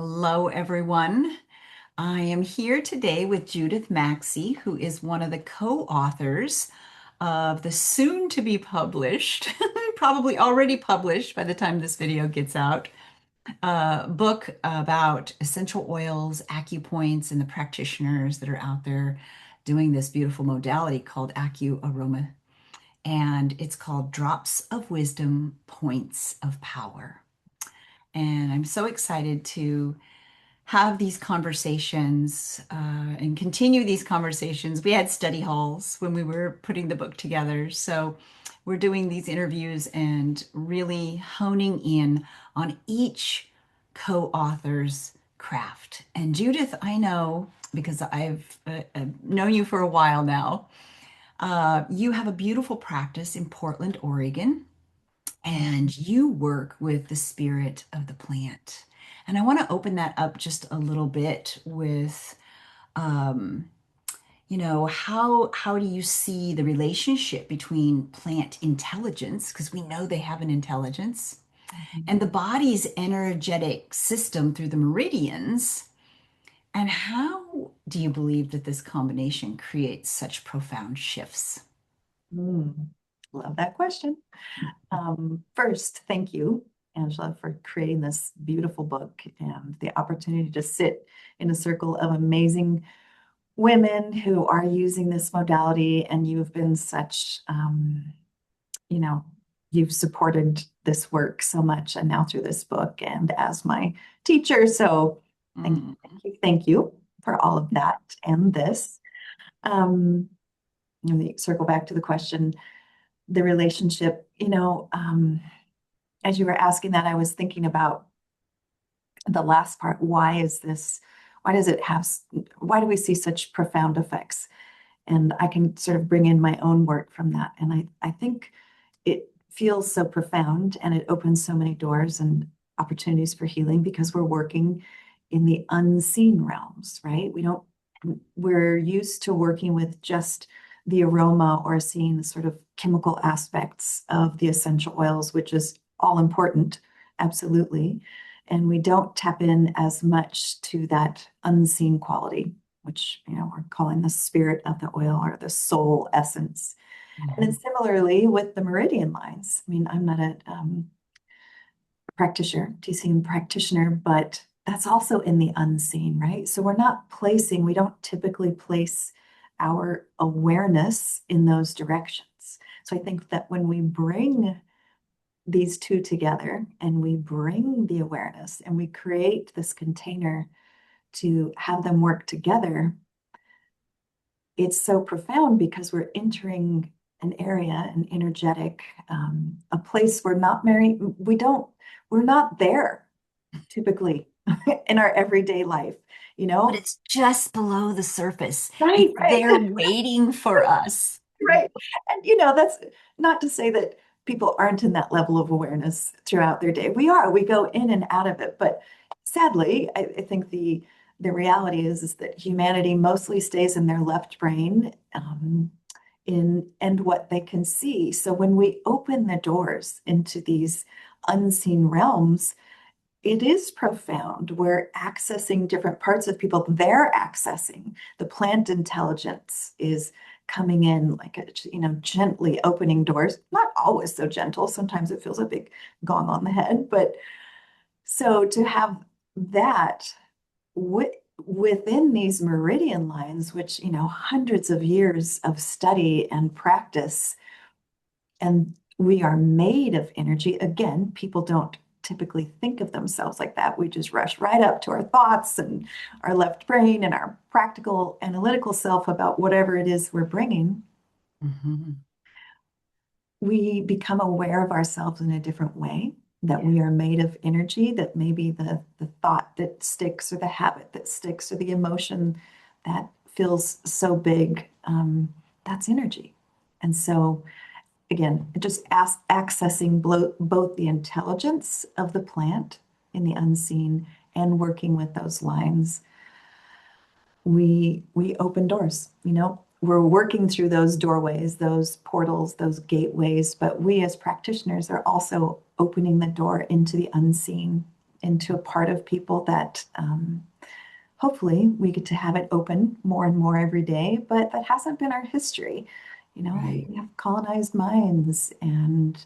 Hello, everyone. I am here today with Judith Maxey, who is one of the co-authors of the soon-to-be published, probably already published by the time this video gets out, book about essential oils, acupoints, and the practitioners that are out there doing this beautiful modality called AcuAroma. And it's called Drops of Wisdom, Points of Power. And I'm so excited to have these conversations and continue these conversations. We had study halls when we were putting the book together. So we're doing these interviews and really honing in on each co-author's craft. And Judith, I know because I've known you for a while now, you have a beautiful practice in Portland, Oregon, and you work with the spirit of the plant. And I want to open that up just a little bit with, um, how do you see the relationship between plant intelligence, because we know they have an intelligence, and the body's energetic system through the meridians, and how do you believe that this combination creates such profound shifts? Mm, Love that question. First, thank you, Angela, for creating this beautiful book and the opportunity to sit in a circle of amazing women who are using this modality. And you've been such, you know, you've supported this work so much, and now through this book and as my teacher. So Mm. thank you for all of that and this. Um, Let me circle back to the question, the relationship, as you were asking that, I was thinking about the last part. Why does it have, why do we see such profound effects? And I can sort of bring in my own work from that. And I think it feels so profound and it opens so many doors and opportunities for healing because we're working in the unseen realms, right? We're used to working with just the aroma or seeing the sort of chemical aspects of the essential oils, which is all important, absolutely. And we don't tap in as much to that unseen quality, which, we're calling the spirit of the oil or the soul essence. And then Mhm. similarly with the meridian lines. I mean, I'm not a practitioner, TCM practitioner, but that's also in the unseen, right? So we don't typically place our awareness in those directions. So I think that when we bring these two together and we bring the awareness and we create this container to have them work together, it's so profound because we're entering an area, an energetic, a place we're not there typically in our everyday life, you But know? it's just below the surface. Right, It's right, there waiting for us. right. And that's not to say that people aren't in that level of awareness throughout their day. We go in and out of it, but sadly, I think the reality is that humanity mostly stays in their left brain, in and what they can see. So when we open the doors into these unseen realms, it is profound. We're accessing different parts of people. They're accessing. The plant intelligence is coming in like gently opening doors. Not always so gentle. Sometimes it feels a big gong on the head. But so to have that within these meridian lines, which, hundreds of years of study and practice, and we are made of energy. Again, people don't typically think of themselves like that. We just rush right up to our thoughts and our left brain and our practical analytical self about whatever it is we're bringing. Mhm. We become aware of ourselves in a different way, that Yeah. we are made of energy, that maybe the thought that sticks or the habit that sticks or the emotion that feels so big, that's energy. And so again, just accessing both the intelligence of the plant in the unseen and working with those lines, we open doors. We're working through those doorways, those portals, those gateways, but we as practitioners are also opening the door into the unseen into a part of people that hopefully we get to have it open more and more every day, but that hasn't been our history. You know, Right. we have colonized minds and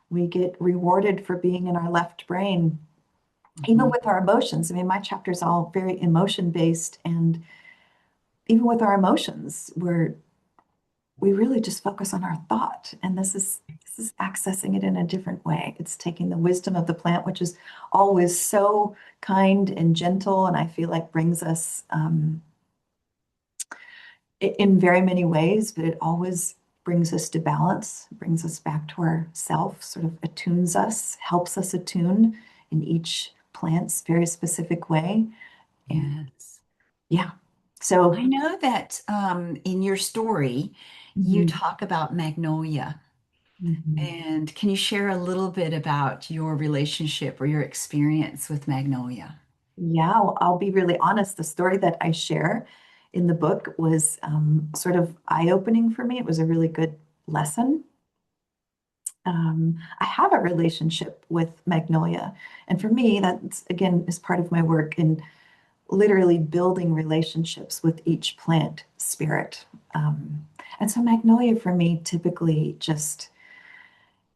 we get rewarded for being in our left brain, even Mhm. with our emotions. I mean, my chapter is all very emotion based, and even with our emotions, we really just focus on our thought. And this is accessing it in a different way. It's taking the wisdom of the plant, which is always so kind and gentle, and I feel like brings us in very many ways, but it always brings us to balance, brings us back to ourself, sort of attunes us, helps us attune in each plant's very specific way. And Yes. yeah, so I know that in your story, you mhm, talk about Magnolia. mhm. And can you share a little bit about your relationship or your experience with Magnolia? Yeah, I'll be really honest. The story that I share in the book was sort of eye-opening for me. It was a really good lesson. I have a relationship with Magnolia, and for me, that's again is part of my work in literally building relationships with each plant spirit. And so Magnolia for me typically just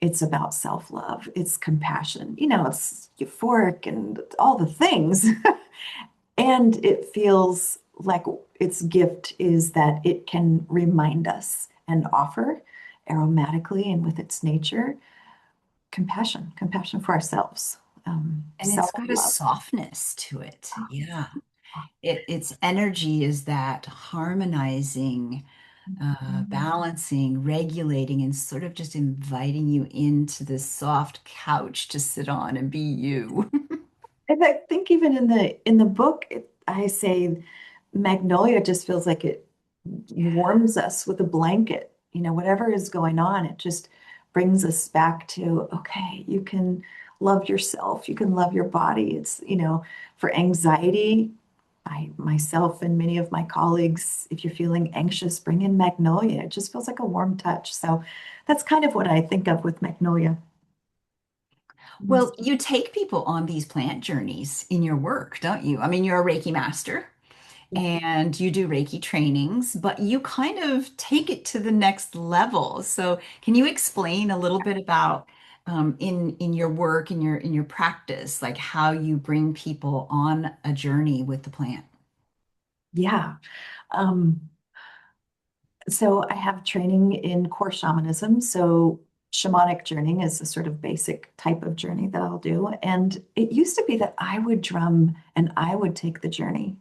it's about self-love, it's compassion, it's euphoric and all the things. And it feels like its gift is that it can remind us and offer aromatically and with its nature compassion for ourselves, And it's got a self-love. softness to it. Yeah. Its energy is that harmonizing, balancing, regulating, and sort of just inviting you into this soft couch to sit on and be you. And I think even in the book, I say Magnolia just feels like it warms us with a blanket. Whatever is going on, it just brings us back to, okay, you can love yourself, you can love your body. For anxiety, I myself and many of my colleagues, if you're feeling anxious, bring in Magnolia. It just feels like a warm touch. So that's kind of what I think of with Magnolia. Well, you take people on these plant journeys in your work, don't you? I mean, you're a Reiki master and you do Reiki trainings, but you kind of take it to the next level. So, can you explain a little bit about in your work, in your practice, like how you bring people on a journey with the plant? Yeah. Um, So I have training in core shamanism. So shamanic journeying is a sort of basic type of journey that I'll do. And it used to be that I would drum and I would take the journey.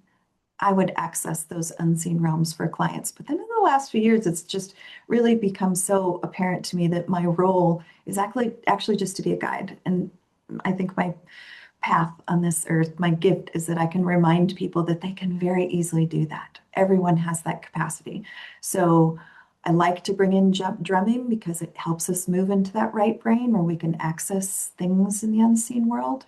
I would access those unseen realms for clients. But then in the last few years, it's just really become so apparent to me that my role is actually just to be a guide. And I think my path on this earth, my gift is that I can remind people that they can very easily do that. Everyone has that capacity. So I like to bring in drumming because it helps us move into that right brain where we can access things in the unseen world.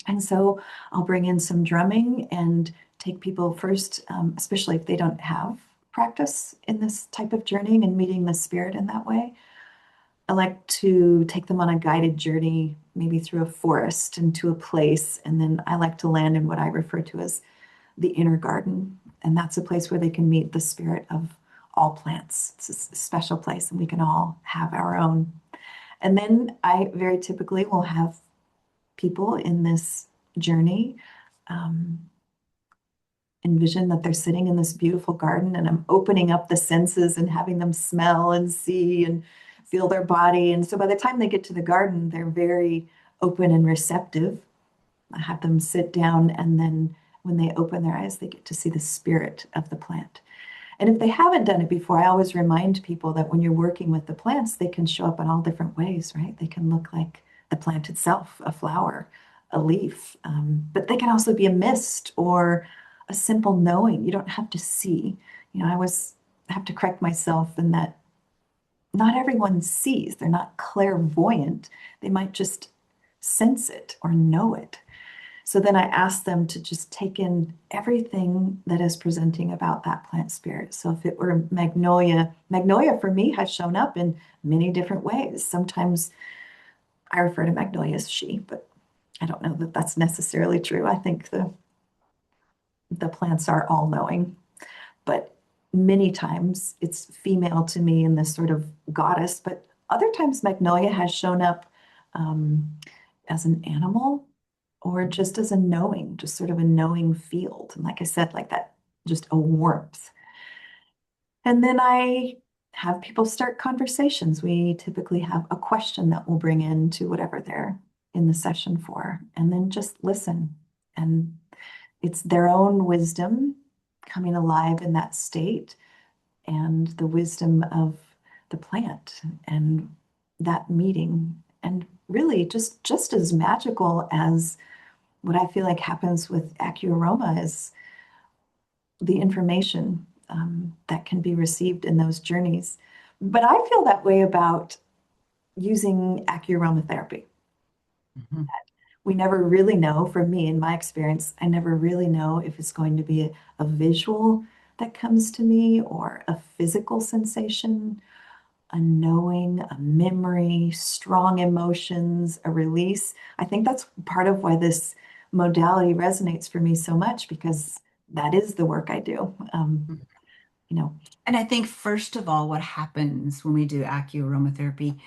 And so I'll bring in some drumming and take people first, especially if they don't have practice in this type of journeying and meeting the spirit in that way. I like to take them on a guided journey, maybe through a forest into a place. And then I like to land in what I refer to as the inner garden. And that's a place where they can meet the spirit of all plants. It's a special place, and we can all have our own. And then I very typically will have people in this journey um, envision that they're sitting in this beautiful garden and I'm opening up the senses and having them smell and see and feel their body. And so by the time they get to the garden, they're very open and receptive. I have them sit down, and then when they open their eyes, they get to see the spirit of the plant. And if they haven't done it before, I always remind people that when you're working with the plants, they can show up in all different ways, right? They can look like the plant itself, a flower, a leaf, but they can also be a mist or a simple knowing. You don't have to see. I always have to correct myself in that not everyone sees. They're not clairvoyant. They might just sense it or know it. So then I ask them to just take in everything that is presenting about that plant spirit. So if it were magnolia, magnolia for me has shown up in many different ways. Sometimes I refer to magnolia as she, but I don't know that that's necessarily true. I think the plants are all knowing, but many times it's female to me in this sort of goddess, but other times Magnolia has shown up um, as an animal or just as a knowing, just sort of a knowing field. And like I said, like that, just a warmth. And then I have people start conversations. We typically have a question that we'll bring into whatever they're in the session for, and then just listen. And it's their own wisdom coming alive in that state and the wisdom of the plant and that meeting. And really just as magical as what I feel like happens with AcuAroma is the information that can be received in those journeys. But I feel that way about using AcuAroma therapy. Mhm. We never really know, for me, in my experience, I never really know if it's going to be a visual that comes to me or a physical sensation, a knowing, a memory, strong emotions, a release. I think that's part of why this modality resonates for me so much because that is the work I do. You know, And I think, first of all, what happens when we do acuaromatherapy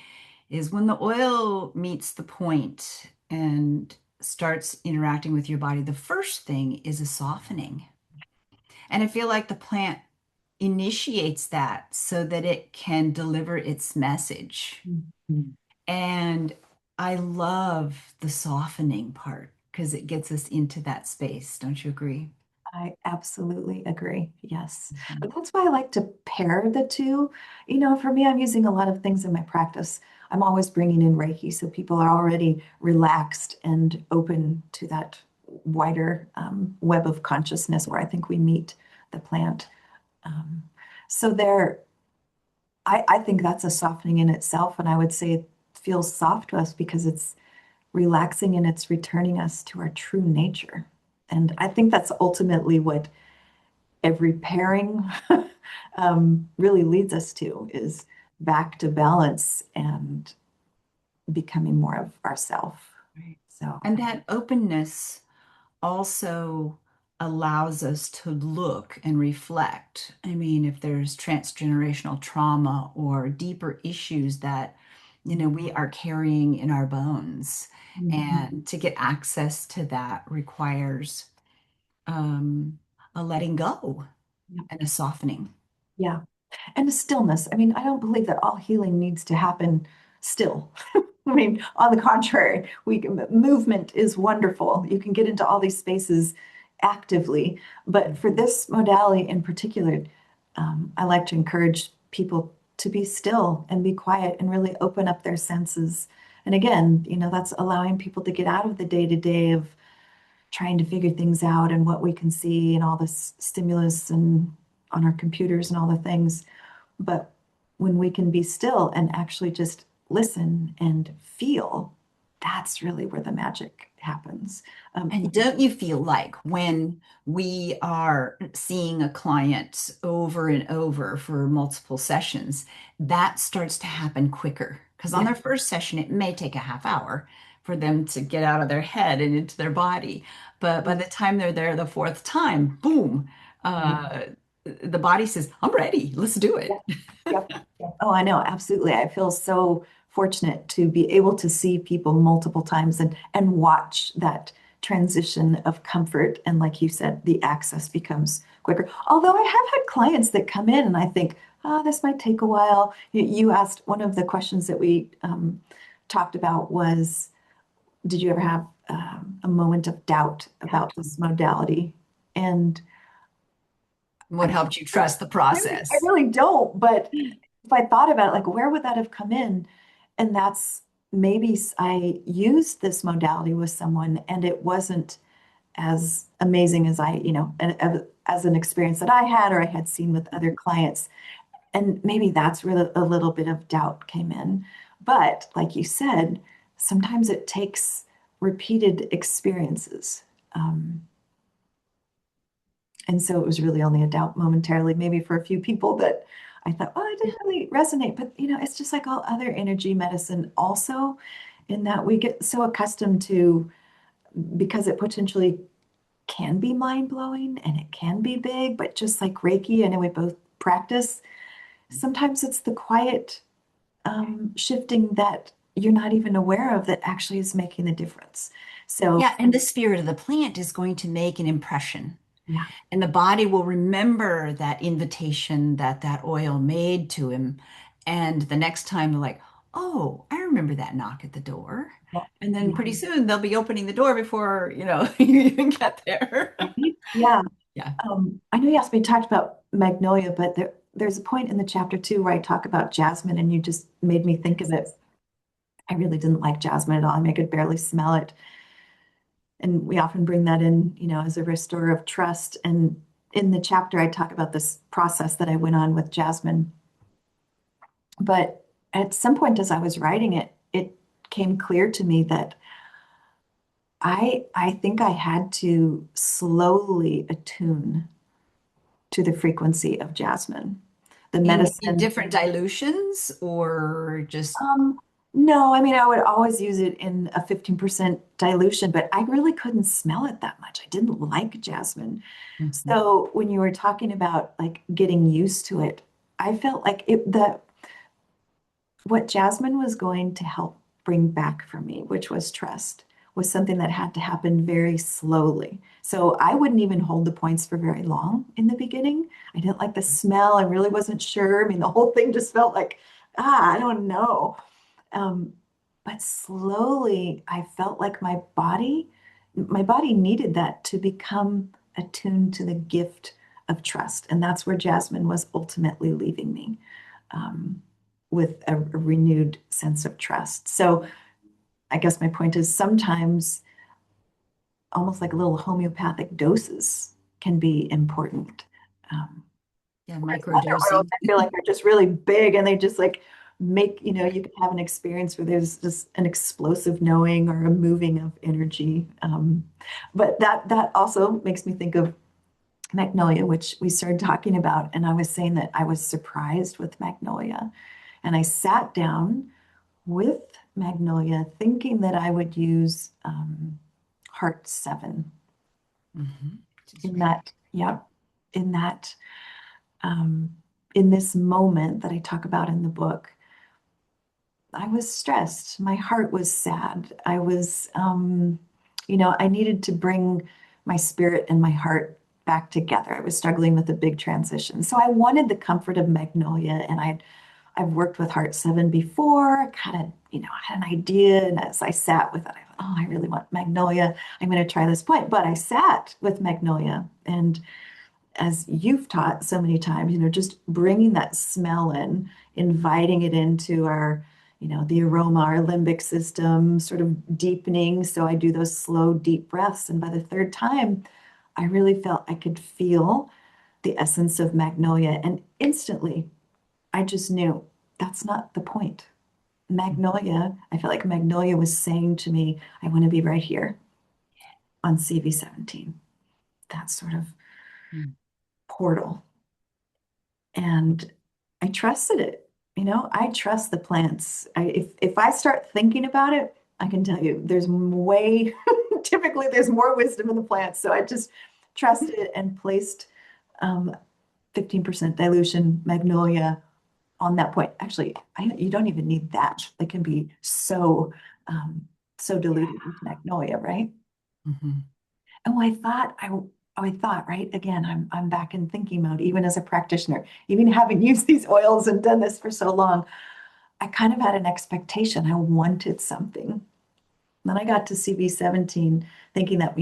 is when the oil meets the point and starts interacting with your body, the first thing is a softening. And I feel like the plant initiates that so that it can deliver its message. Mhm. And I love the softening part because it gets us into that space. Don't you agree? I absolutely agree. Yes. Mhm. But that's why I like to pair the two. For me, I'm using a lot of things in my practice. I'm always bringing in Reiki, so people are already relaxed and open to that wider web of consciousness where I think we meet the plant. Um, so there, I think that's a softening in itself, and I would say it feels soft to us because it's relaxing and it's returning us to our true nature. And I think that's ultimately what every pairing really leads us to is back to balance and becoming more of ourself. Right. So And that openness also allows us to look and reflect. I mean, if there's transgenerational trauma or deeper issues that, we are carrying in our bones, mhm. and to get access to that requires um, a letting go Yeah, and a softening. yeah. And a stillness. I mean, I don't believe that all healing needs to happen still. I mean, on the contrary, movement is wonderful. You can get into all these spaces actively, but for this modality in particular, I like to encourage people to be still and be quiet and really open up their senses. And again, that's allowing people to get out of the day to day of trying to figure things out and what we can see and all this stimulus and on our computers and all the things. But when we can be still and actually just listen and feel, that's really where the magic happens. And don't you feel like when we are seeing a client over and over for multiple sessions, that starts to happen quicker? Because on Yeah. their first session, it may take a half hour for them to get out of their head and into their body. But by the time they're there the fourth time, boom, uh, the body says, I'm ready, let's do Yeah. it. Yep. Yep. Oh, I know. Absolutely. I feel so fortunate to be able to see people multiple times and watch that transition of comfort. And like you said, the access becomes quicker. Although I have had clients that come in and I think, oh, this might take a while. You asked one of the questions that we talked about was, did you ever have a moment of doubt about this modality? And What I helped you I trust the I process? really don't, but if I thought about it, like where would that have come in? And that's maybe I used this modality with someone and it wasn't as amazing as as an experience that I had or I had seen with other clients. And maybe that's where a little bit of doubt came in. But like you said, sometimes it takes repeated experiences. Um, and so it was really only a doubt momentarily, maybe for a few people that I thought, oh, I didn't really resonate. But, it's just like all other energy medicine also, in that we get so accustomed to. because it potentially can be mind-blowing and it can be big, but just like Reiki, I know we both practice, sometimes it's the quiet shifting that you're not even aware of that actually is making the difference. So, Yeah, and the spirit of the plant is going to make an impression. yeah, And the body will remember that invitation that that oil made to him. And the next time they're like, oh, I remember that knock at the door. yeah, And then yeah, pretty soon they'll be opening the door before, you even get there. right? Yeah. Yeah. I know you asked me to talk about Magnolia, but there's a point in the chapter too where I talk about jasmine, and you just made me think of it. I really didn't like jasmine at all. I mean, I could barely smell it. And we often bring that in, as a restorer of trust. And in the chapter, I talk about this process that I went on with jasmine. But at some point, as I was writing it, it came clear to me that I think I had to slowly attune to the frequency of jasmine. The In medicine. different dilutions or just, Um, no, I mean, I would always use it in a 15% dilution, but I really couldn't smell it that much. I didn't like jasmine. Mhm. So when you were talking about like getting used to it, I felt like what jasmine was going to help bring back for me, which was trust, was something that had to happen very slowly. So I wouldn't even hold the points for very long in the beginning. I didn't like the smell. I really wasn't sure. I mean, the whole thing just felt like, I don't know. Um, but slowly, I felt like my body needed that to become attuned to the gift of trust. And that's where Jasmine was ultimately leaving me, um, with a renewed sense of trust. So I guess my point is sometimes almost like little homeopathic doses can be important. Um, Yeah, Whereas other oils, microdosing. I feel like they're just really big and they just like make, you can have an experience where there's just an explosive knowing or a moving of energy. But that also makes me think of Magnolia, which we started talking about. And I was saying that I was surprised with Magnolia. And I sat down with Magnolia thinking that I would use Heart 7 Mhm. Just in right. that, yeah, in that, um, in this moment that I talk about in the book. I was stressed. My heart was sad. I needed to bring my spirit and my heart back together. I was struggling with a big transition. So I wanted the comfort of Magnolia, and I've worked with Heart 7 before, kind of, I had an idea. And as I sat with it, I thought, oh, I really want Magnolia. I'm going to try this point. But I sat with Magnolia, and as you've taught so many times, just bringing that smell in, inviting it into our, the aroma, our limbic system, sort of deepening. So I do those slow, deep breaths. And by the third time, I really felt I could feel the essence of Magnolia. And instantly, I just knew that's not the point. Magnolia, I felt like Magnolia was saying to me, I want to be right here on CV17, that sort of Mhm. portal. And I trusted it. I trust the plants. If I start thinking about it, I can tell you there's way, typically there's more wisdom in the plants. So I just trusted it and placed 15% dilution Magnolia on that point. Actually, you don't even need that. It can be so diluted with Magnolia, right? Mhm. Oh, I thought, right? Again, I'm back in thinking mode, even as a practitioner, even having used these oils and done this for so long, I kind of had an expectation. I wanted something. Then I got to CV17 thinking that,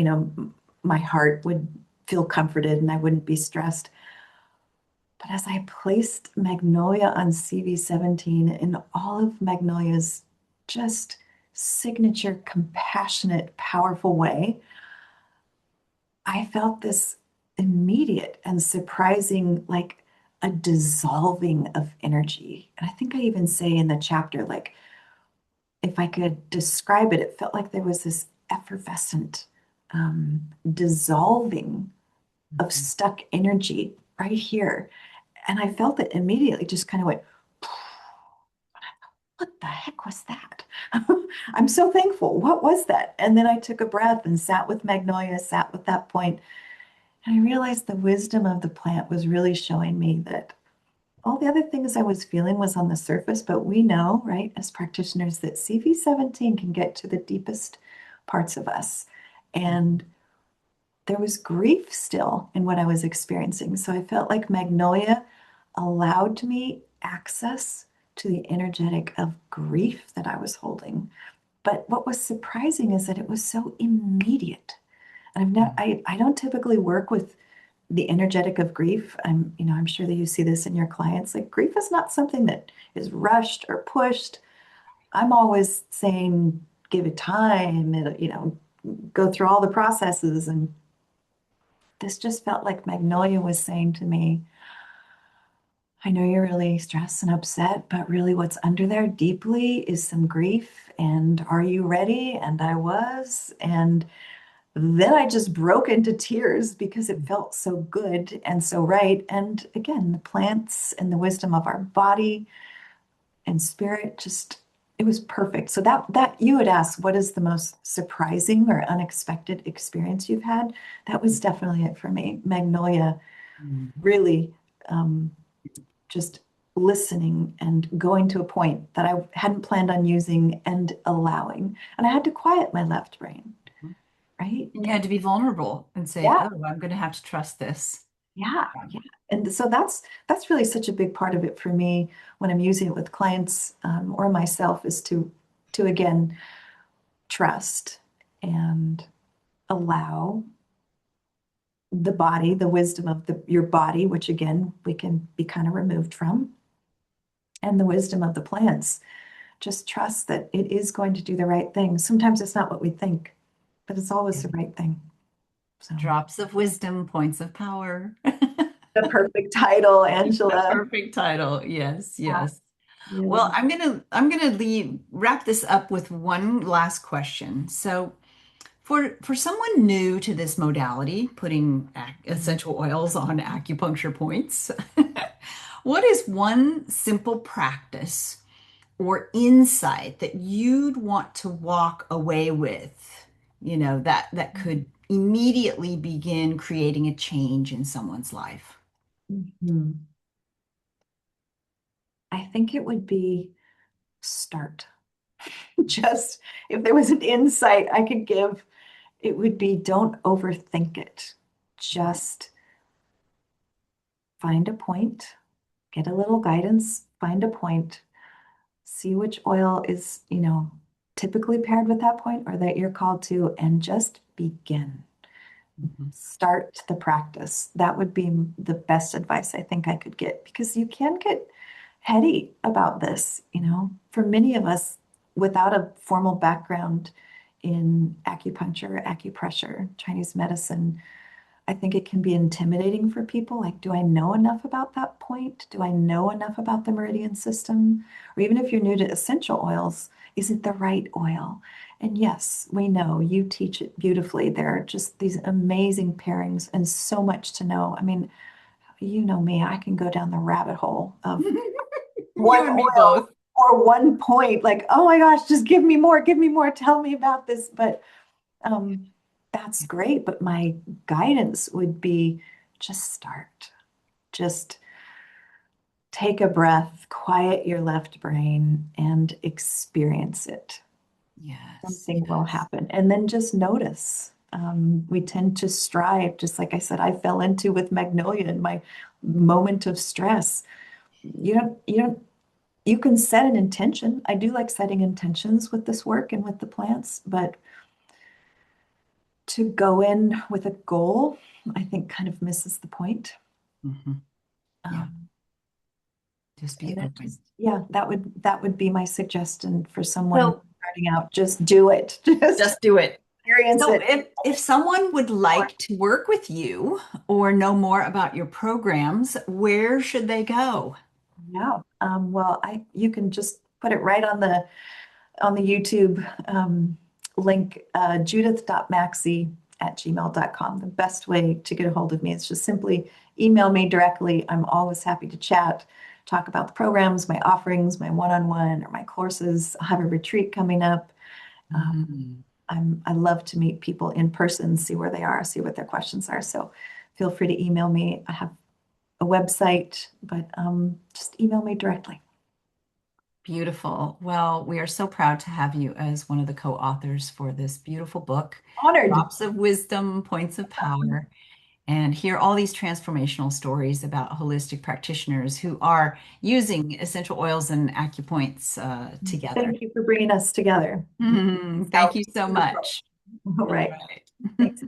my heart would feel comforted and I wouldn't be stressed. But as I placed Magnolia on CV17 in all of Magnolia's just signature, compassionate, powerful way, I felt this immediate and surprising, like a dissolving of energy. And I think I even say in the chapter, like, if I could describe it, it felt like there was this effervescent dissolving of Mhm. stuck energy right here. And I felt it immediately just kind of went, what the heck was that? I'm so thankful. What was that? And then I took a breath and sat with Magnolia, sat with that point, and I realized the wisdom of the plant was really showing me that all the other things I was feeling was on the surface, but we know, right, as practitioners, that CV17 can get to the deepest parts of us. And there was grief still in what I was experiencing. So I felt like Magnolia allowed me access to the energetic of grief that I was holding. But what was surprising is that it was so immediate. And I don't typically work with the energetic of grief. I'm sure that you see this in your clients. Like grief is not something that is rushed or pushed. I'm always saying, give it time, go through all the processes. And this just felt like Magnolia was saying to me, I know you're really stressed and upset, but really what's under there deeply is some grief. And are you ready? And I was. And then I just broke into tears because it felt so good and so right. And again, the plants and the wisdom of our body and spirit just it was perfect. So that you had asked, what is the most surprising or unexpected experience you've had? That was definitely it for me. Magnolia Mhm. really just listening and going to a point that I hadn't planned on using and allowing. And I had to quiet my left brain, right? And you had to be vulnerable and say, Yeah, oh, I'm going to have to trust this. yeah, yeah. And so that's really such a big part of it for me when I'm using it with clients or myself is to again trust and allow the body, the wisdom of your body, which again we can be kind of removed from, and the wisdom of the plants. Just trust that it is going to do the right thing. Sometimes it's not what we think, but it's always the right thing. So Drops of wisdom, points of power. the perfect title, The Angela. perfect title. Yes, Yeah, yes. Well, really. I'm gonna leave wrap this up with one last question. So for someone new to this modality, putting essential oils on acupuncture points, what is one simple practice or insight that you'd want to walk away with, that could immediately begin creating a change in someone's life? Mhm. I think it would be start. Just if there was an insight I could give, it would be don't overthink it. Just find a point, get a little guidance, find a point, see which oil is, typically paired with that point or that you're called to, and just begin. Mhm. Start the practice. That would be the best advice I think I could get because you can get heady about this. For many of us, without a formal background in acupuncture, acupressure, Chinese medicine, I think it can be intimidating for people. Like, do I know enough about that point? Do I know enough about the meridian system? Or even if you're new to essential oils, is it the right oil? And yes, we know you teach it beautifully. There are just these amazing pairings and so much to know. I mean, you know me, I can go down the rabbit hole of You one and me oil both. or one point, like, oh my gosh, just give me more, tell me about this. But um, that's great, but my guidance would be just start. Just take a breath, quiet your left brain, and experience it. Yes, Something will yes. happen. And then just notice. We tend to strive, just like I said, I fell into with Magnolia in my moment of stress. You can set an intention. I do like setting intentions with this work and with the plants, but to go in with a goal, I think kind of misses the point. Hmm. Yeah, Um, just be and that open. just, yeah, that would be my suggestion for someone So starting out. Just do it. Just just do it. experience So it. if someone would like to work with you or know more about your programs, where should they go? Yeah. Well, I you can just put it right on the YouTube link, judith.maxey@gmail.com. The best way to get a hold of me is just simply email me directly. I'm always happy to chat. talk about the programs, my offerings, my one-on-one or my courses. I have a retreat coming up. Mhm. I love to meet people in person, see where they are, see what their questions are. So feel free to email me. I have a website, but just email me directly. Beautiful. Well, we are so proud to have you as one of the co-authors for this beautiful book, Honored. Drops of Wisdom, Points of Power, and hear all these transformational stories about holistic practitioners who are using essential oils and acupoints together. Thank you for bringing us together. Thank Out. you so Beautiful. much. All All right. right. Thanks.